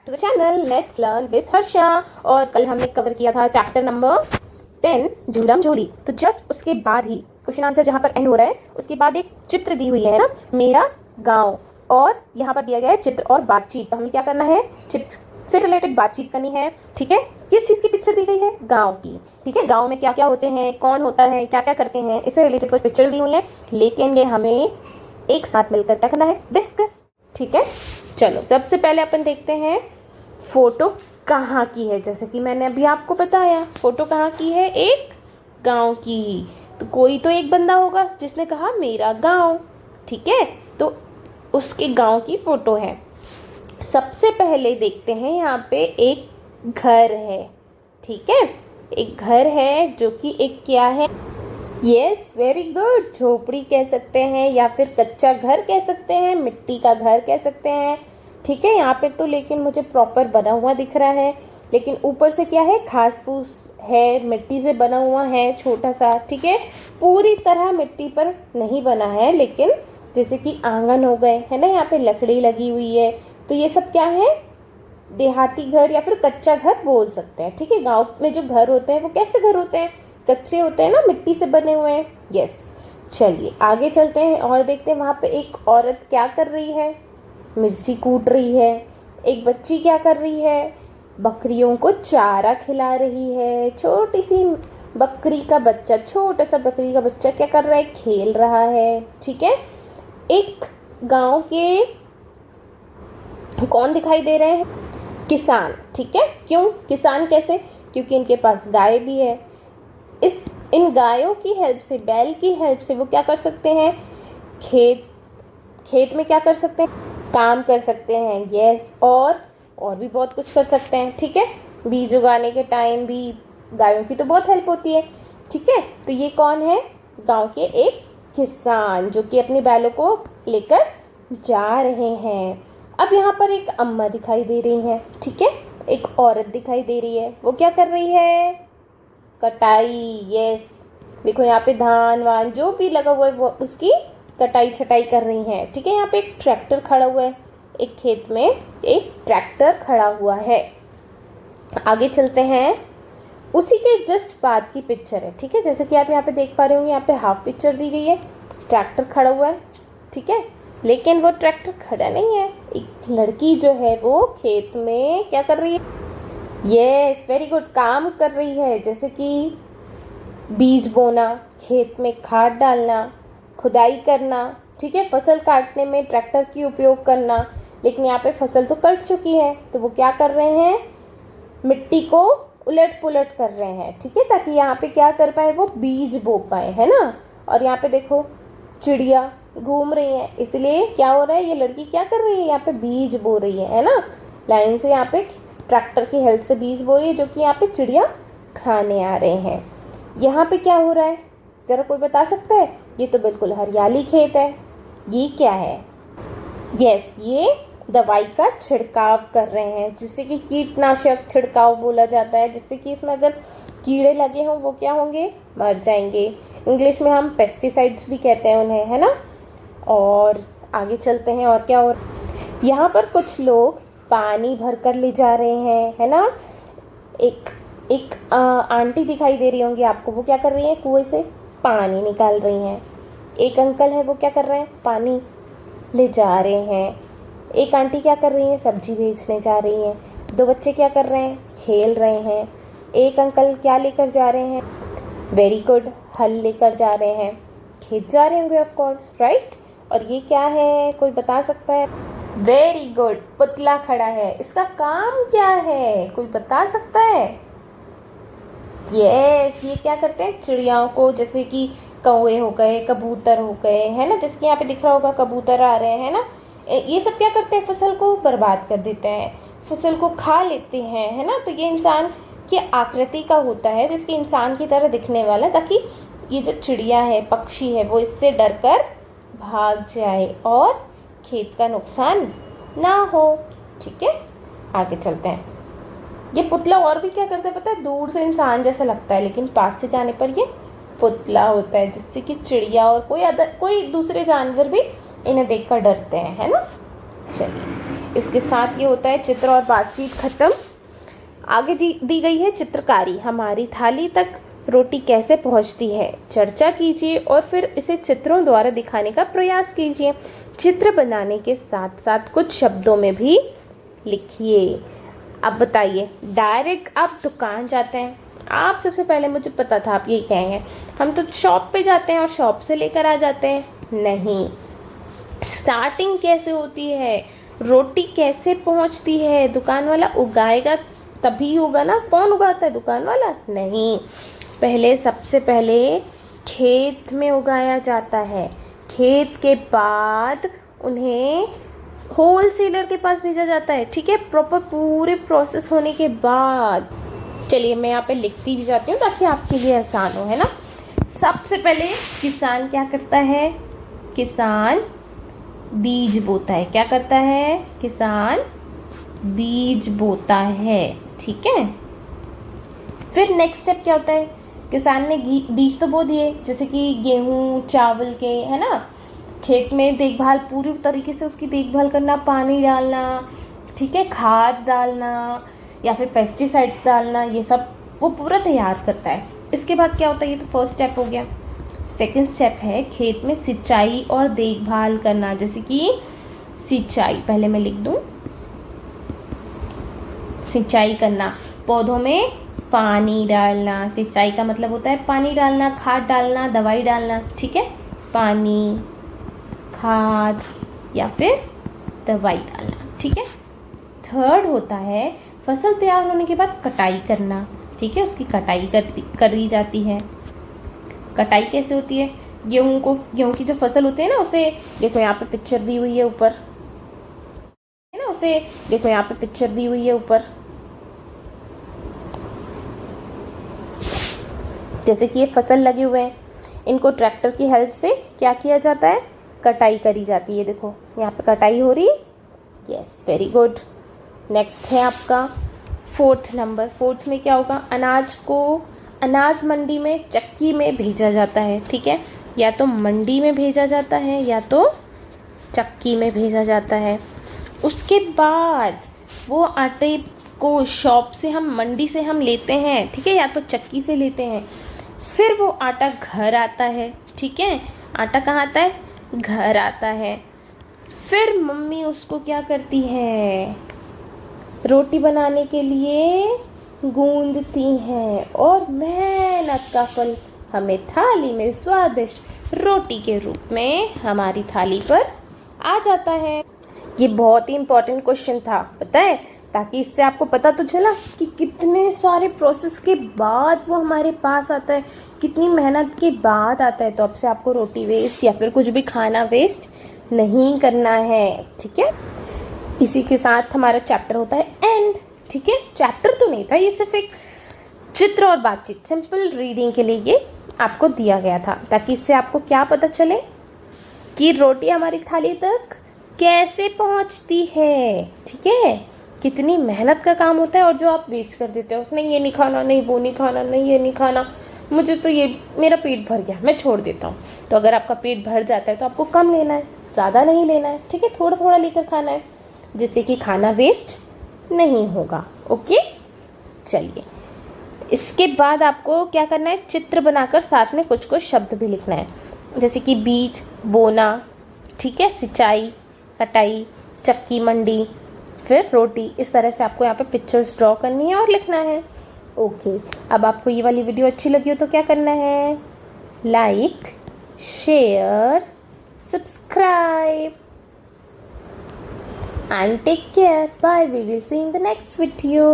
To the channel let's learn with Harsha. और कल हमने कवर किया था चैप्टर नंबर 10 झूलम झूली। तो जस्ट उसके बाद ही क्वेश्चन आंसर जहाँ पर एंड हो रहा है उसके बाद एक चित्र दी हुई है ना, मेरा गांव, और यहाँ पर दिया गया है चित्र और बातचीत। तो हमें क्या करना है, चित्र से रिलेटेड बातचीत करनी है। ठीक है, किस चीज़ की पिक्चर दी गई है, गांव की। ठीक है, गांव में क्या क्या होते हैं, कौन होता है, क्या क्या करते हैं, इससे रिलेटेड कुछ पिक्चर दी हुई है, लेकिन ये हमें एक साथ मिलकर क्या करना है, डिस्कस। ठीक है, चलो सबसे पहले अपन देखते हैं फोटो कहाँ की है। जैसे कि मैंने अभी आपको बताया, फोटो कहाँ की है, एक गांव की। तो कोई तो एक बंदा होगा जिसने कहा मेरा गांव। ठीक है, तो उसके गांव की फोटो है। सबसे पहले देखते हैं यहाँ पे एक घर है। ठीक है, एक घर है जो कि एक क्या है, यस वेरी गुड, झोपड़ी कह सकते हैं या फिर कच्चा घर कह सकते हैं, मिट्टी का घर कह सकते हैं। ठीक है, यहाँ पे तो लेकिन मुझे प्रॉपर बना हुआ दिख रहा है, लेकिन ऊपर से क्या है, घास फूस है, मिट्टी से बना हुआ है छोटा सा। ठीक है, पूरी तरह मिट्टी पर नहीं बना है, लेकिन जैसे कि आंगन हो गए है ना, यहाँ पे लकड़ी लगी हुई है। तो ये सब क्या है, देहाती घर या फिर कच्चा घर बोल सकते हैं। ठीक है, गांव में जो घर होते हैं वो कैसे घर होते हैं, कच्चे होते हैं ना, मिट्टी से बने हुए हैं। यस, चलिए आगे चलते हैं और देखते हैं वहाँ पे एक औरत क्या कर रही है, मिर्ची कूट रही है। एक बच्ची क्या कर रही है, बकरियों को चारा खिला रही है। छोटी सी बकरी का बच्चा, छोटा सा बकरी का बच्चा क्या कर रहा है, खेल रहा है। ठीक है, एक गांव के कौन दिखाई दे रहे हैं, किसान। ठीक है, क्यों किसान, कैसे, क्योंकि इनके पास गाय भी है। इन गायों की हेल्प से, बैल की हेल्प से वो क्या कर सकते हैं, खेत में क्या कर सकते हैं, काम कर सकते हैं। यस, और भी बहुत कुछ कर सकते हैं। ठीक है, बीज उगाने के टाइम भी गायों की तो बहुत हेल्प होती है। ठीक है, तो ये कौन है, गांव के एक किसान जो कि अपने बैलों को लेकर जा रहे हैं। अब यहाँ पर एक अम्मा दिखाई दे रही है। ठीक है, एक औरत दिखाई दे रही है, वो क्या कर रही है, कटाई। यस, देखो यहाँ पे धान वान जो भी लगा हुआ है वो उसकी कटाई छटाई कर रही है। ठीक है, यहाँ पे एक ट्रैक्टर खड़ा हुआ है, एक खेत में एक ट्रैक्टर खड़ा हुआ है। आगे चलते हैं, उसी के जस्ट बाद की पिक्चर है। ठीक है, जैसे कि आप यहाँ पे देख पा रहे होंगे, यहाँ पे हाफ पिक्चर दी गई है, ट्रैक्टर खड़ा हुआ है। ठीक है, लेकिन वो ट्रैक्टर खड़ा नहीं है, एक लड़की जो है वो खेत में क्या कर रही है, यस वेरी गुड, काम कर रही है। जैसे कि बीज बोना, खेत में खाद डालना, खुदाई करना। ठीक है, फसल काटने में ट्रैक्टर की उपयोग करना। लेकिन यहाँ पे फसल तो कट चुकी है, तो वो क्या कर रहे हैं, मिट्टी को उलट पुलट कर रहे हैं। ठीक है, ताकि यहाँ पे क्या कर पाए, वो बीज बो पाए, है ना। और यहाँ पे देखो चिड़िया घूम रही हैं, इसलिए क्या हो रहा है, ये लड़की क्या कर रही है, यहाँ पे बीज बो रही है ना, लाइन से यहाँ पे ट्रैक्टर की हेल्प से बीज बो रही है, जो कि यहाँ पे चिड़िया खाने आ रहे हैं। यहाँ पे क्या हो रहा है, ज़रा कोई बता सकता है, ये तो बिल्कुल हरियाली खेत है। ये क्या है, यस ये दवाई का छिड़काव कर रहे हैं, जिससे कि कीटनाशक छिड़काव बोला जाता है, जिससे कि इसमें अगर कीड़े लगे हों वो क्या होंगे, मर जाएंगे। इंग्लिश में हम पेस्टिसाइड्स भी कहते हैं उन्हें, है ना। और आगे चलते हैं, और क्या हो रहा है, यहाँ पर कुछ लोग पानी भर कर ले जा रहे हैं, है ना। एक आंटी दिखाई दे रही होंगी आपको, वो क्या कर रही है, कुएं से पानी निकाल रही हैं। एक अंकल है, वो क्या कर रहे हैं, पानी ले जा रहे हैं। एक आंटी क्या कर रही हैं, सब्जी बेचने जा रही हैं। दो बच्चे क्या कर रहे हैं, खेल रहे हैं। एक अंकल क्या लेकर जा रहे हैं, वेरी गुड, हल लेकर जा रहे हैं, खेत जा रहे होंगे ऑफ कोर्स, राइट। और ये क्या है, कोई बता सकता है, वेरी गुड, पुतला खड़ा है, इसका काम क्या है, कोई बता सकता है। यस, ये क्या करते हैं, चिड़ियाओं को, जैसे कि कौवे हो गए, कबूतर हो गए, है ना, जैसे कि यहाँ पे दिख रहा होगा कबूतर आ रहे हैं ना, ये सब क्या करते हैं, फसल को बर्बाद कर देते हैं, फसल को खा लेते हैं, है ना। तो ये इंसान की आकृति का होता है, जिसकी इंसान की तरह दिखने वाला, ताकि ये जो चिड़िया है, पक्षी है, वो इससे डर कर भाग जाए और खेत का नुकसान ना हो। ठीक है, आगे चलते हैं। ये पुतला और भी क्या करता है पता है, दूर से इंसान जैसा लगता है, लेकिन पास से जाने पर ये पुतला होता है, जिससे कि चिड़िया और कोई दूसरे जानवर भी इन्हें देखकर डरते हैं, है ना। चलिए इसके साथ ये होता है चित्र और बातचीत खत्म। आगे दी गई है चित्रकारी। हमारी थाली तक रोटी कैसे पहुंचती है, चर्चा कीजिए और फिर इसे चित्रों द्वारा दिखाने का प्रयास कीजिए। चित्र बनाने के साथ साथ कुछ शब्दों में भी लिखिए। अब बताइए, डायरेक्ट आप दुकान जाते हैं, आप सबसे पहले, मुझे पता था आप यही कहेंगे, हम तो शॉप पे जाते हैं और शॉप से लेकर आ जाते हैं। नहीं, स्टार्टिंग कैसे होती है, रोटी कैसे पहुंचती है, दुकान वाला उगाएगा तभी होगा ना। कौन उगाता है, दुकान वाला? नहीं, पहले सबसे पहले खेत में उगाया जाता है। खेत के बाद उन्हें होलसेलर के पास भेजा जाता है। ठीक है, प्रॉपर पूरे प्रोसेस होने के बाद। चलिए मैं यहाँ पे लिखती भी जाती हूँ ताकि आपके लिए आसान हो, है ना। सबसे पहले किसान क्या करता है, किसान बीज बोता है। क्या करता है, किसान बीज बोता है। ठीक है, फिर नेक्स्ट स्टेप क्या होता है, किसान ने बीज तो बो दिए, जैसे कि गेहूं चावल के, है ना। खेत में देखभाल, पूरी तरीके से उसकी देखभाल करना, पानी डालना, ठीक है, खाद डालना या फिर पेस्टिसाइड्स डालना, ये सब वो पूरा तैयार करता है। इसके बाद क्या होता है, ये तो फर्स्ट स्टेप हो गया। सेकंड स्टेप है खेत में सिंचाई और देखभाल करना, जैसे कि सिंचाई, पहले मैं लिख दूं, सिंचाई करना, पौधों में पानी डालना। सिंचाई का मतलब होता है पानी डालना, खाद डालना, दवाई डालना। ठीक है, पानी, खाद या फिर दवाई डालना। ठीक है, थर्ड होता है फसल तैयार होने के बाद कटाई करना। ठीक है, उसकी कटाई करी जाती है। कटाई कैसे होती है, गेहूं की जो फसल होती है ना, उसे देखो यहाँ पे पिक्चर दी हुई है ऊपर, है ना, उसे देखो यहाँ पे पिक्चर दी हुई है ऊपर। जैसे कि ये फसल लगे हुए हैं, इनको ट्रैक्टर की हेल्प से क्या किया जाता है, कटाई करी जाती है। देखो यहाँ पे कटाई हो रही है। Yes, very good. नेक्स्ट है आपका फोर्थ नंबर। फोर्थ में क्या होगा, अनाज को अनाज मंडी में चक्की में भेजा जाता है। ठीक है, या तो मंडी में भेजा जाता है या तो चक्की में भेजा जाता है। उसके बाद वो आटे को शॉप से हम, मंडी से हम लेते हैं, ठीक है, या तो चक्की से लेते हैं। फिर वो आटा घर आता है। ठीक है, आटा कहाँ आता है, घर आता है। फिर मम्मी उसको क्या करती है, रोटी बनाने के लिए गूंदती हैं और मेहनत का फल हमें थाली में स्वादिष्ट रोटी के रूप में हमारी थाली पर आ जाता है। ये बहुत ही इम्पोर्टेंट क्वेश्चन था, पता है, ताकि इससे आपको पता तो चला कि कितने सारे प्रोसेस के बाद वो हमारे पास आता है, कितनी मेहनत के बाद आता है। तो अब से आपको रोटी वेस्ट या फिर कुछ भी खाना वेस्ट नहीं करना है। ठीक है, इसी के साथ हमारा चैप्टर होता है एंड। ठीक है, चैप्टर तो नहीं था, ये सिर्फ एक चित्र और बातचीत, सिंपल रीडिंग के लिए ये आपको दिया गया था, ताकि इससे आपको क्या पता चले कि रोटी हमारी थाली तक कैसे पहुंचती है। ठीक है, कितनी मेहनत का काम होता है और जो आप वेस्ट कर देते हो, नहीं ये नहीं खाना, नहीं वो नहीं खाना, नहीं ये नहीं खाना, मुझे तो ये, मेरा पेट भर गया, मैं छोड़ देता हूँ। तो अगर आपका पेट भर जाता है तो आपको कम लेना है, ज़्यादा नहीं लेना है। ठीक है, थोड़ा थोड़ा लेकर खाना है, जिससे कि खाना वेस्ट नहीं होगा। ओके, चलिए इसके बाद आपको क्या करना है, चित्र बनाकर साथ में कुछ कुछ शब्द भी लिखना है, जैसे कि बीज बोना, ठीक है, सिंचाई, कटाई, चक्की, मंडी, फिर रोटी। इस तरह से आपको यहाँ पे पिक्चर्स ड्रॉ करनी है और लिखना है। ओके, अब आपको ये वाली वीडियो अच्छी लगी हो तो क्या करना है, like, share, subscribe and take care. Bye. We will see in the next video.